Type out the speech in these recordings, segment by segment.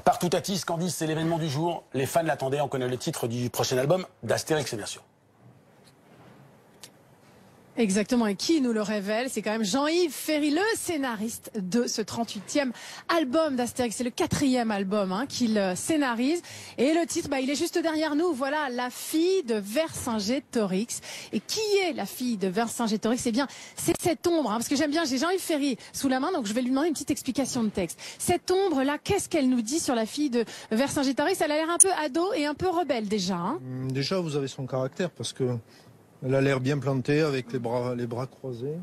Partout à Tis, Candice, c'est l'événement du jour. Les fans l'attendaient, on connaît le titre du prochain album d'Astérix, bien sûr. Exactement, et qui nous le révèle? C'est quand même Jean-Yves Ferry, le scénariste de ce 38e album d'Astérix. C'est le 4e album qu'il scénarise. Et le titre, il est juste derrière nous. Voilà, la fille de Vercingétorix. Et qui est la fille de Vercingétorix? Eh bien, c'est cette ombre, parce que j'aime bien, j'ai Jean-Yves Ferry sous la main, donc je vais lui demander une petite explication de texte. Cette ombre-là, qu'est-ce qu'elle nous dit sur la fille de Vercingétorix? Elle a l'air un peu ado et un peu rebelle déjà. Déjà, vous avez son caractère, parce que elle a l'air bien plantée, avec les bras croisés.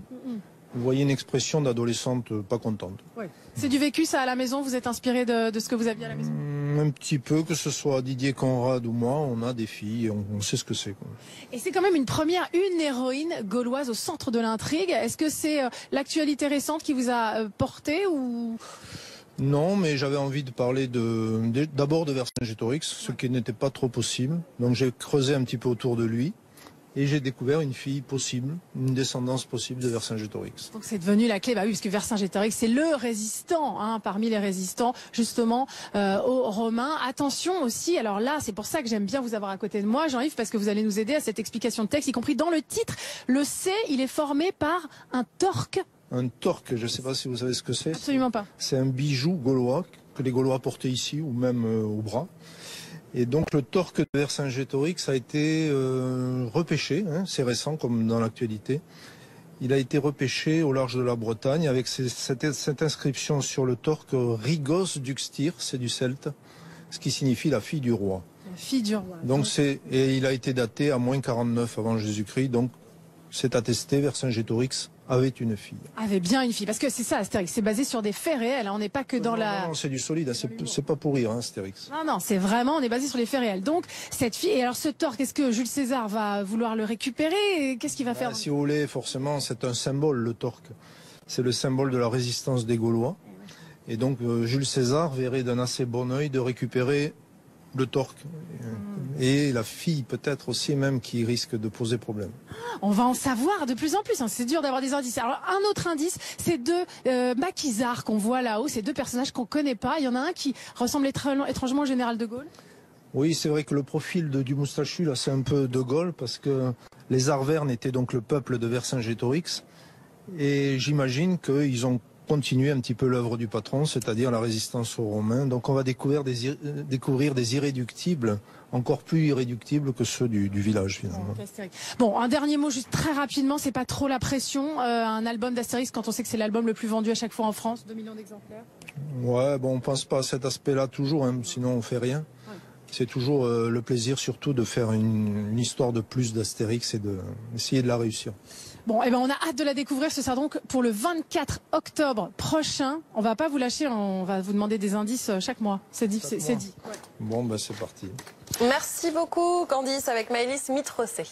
Vous voyez une expression d'adolescente pas contente. Oui. C'est du vécu, ça, à la maison? Vous êtes inspiré de ce que vous aviez à la maison? Un petit peu, que ce soit Didier Conrad ou moi, on a des filles, on sait ce que c'est. Et c'est quand même une héroïne gauloise au centre de l'intrigue. Est-ce que c'est l'actualité récente qui vous a porté ou... Non, mais j'avais envie de parler d'abord de Vercingétorix, ce qui n'était pas trop possible. Donc j'ai creusé un petit peu autour de lui. Et j'ai découvert une fille possible, une descendance possible de Vercingétorix. Donc c'est devenu la clé, oui, parce que Vercingétorix, c'est le résistant, parmi les résistants, justement, aux Romains. Attention aussi, alors là, c'est pour ça que j'aime bien vous avoir à côté de moi, Jean-Yves, parce que vous allez nous aider à cette explication de texte, y compris dans le titre. Le C, il est formé par un torque. Un torque, je ne sais pas si vous savez ce que c'est. Absolument pas. C'est un bijou gaulois que les Gaulois portaient ici, ou même au bras. Et donc le torque de Vercingétorix a été repêché, c'est récent comme dans l'actualité. Il a été repêché au large de la Bretagne avec cette inscription sur le torque Rigos Duxtir, c'est du celte, ce qui signifie la fille du roi. La fille du roi. Donc et il a été daté à moins 49 avant Jésus-Christ, donc c'est attesté, Vercingétorix avait une fille. Avait bien une fille, parce que c'est ça, Astérix, c'est basé sur des faits réels, on n'est pas que dans Non, c'est du solide, c'est pas pour rire, Astérix. Non, c'est vraiment, on est basé sur les faits réels. Donc, cette fille, et alors ce torque, est-ce que Jules César va vouloir le récupérer? Qu'est-ce qu'il va faire? Si vous voulez, forcément, c'est un symbole, le torque. C'est le symbole de la résistance des Gaulois. Et donc, Jules César verrait d'un assez bon œil de récupérer le torque. Et la fille, peut-être aussi même, qui risque de poser problème. On va en savoir de plus en plus. C'est dur d'avoir des indices. Alors, un autre indice, c'est deux maquisards qu'on voit là-haut. Ces deux personnages qu'on connaît pas. Il y en a un qui ressemble étrangement au général de Gaulle. Oui, c'est vrai que le profil du moustachu, là, c'est un peu de Gaulle, parce que les Arvernes étaient donc le peuple de Vercingétorix. Et j'imagine qu'ils ont continué un petit peu l'œuvre du patron, c'est-à-dire la résistance aux Romains. Donc on va découvrir des irréductibles, encore plus irréductibles que ceux du village finalement. Bon, un dernier mot juste très rapidement, c'est pas trop la pression, un album d'Astérix quand on sait que c'est l'album le plus vendu à chaque fois en France, 2 millions d'exemplaires. Ouais, bon, on pense pas à cet aspect-là toujours, sinon on fait rien. Ouais. C'est toujours le plaisir surtout de faire une histoire de plus d'Astérix et d'essayer de la réussir. Bon, on a hâte de la découvrir. Ce sera donc pour le 24 octobre prochain. On va pas vous lâcher, on va vous demander des indices chaque mois. C'est dit. Ouais. Bon, c'est parti. Merci beaucoup, Candice, avec Maëlys Mitrocé.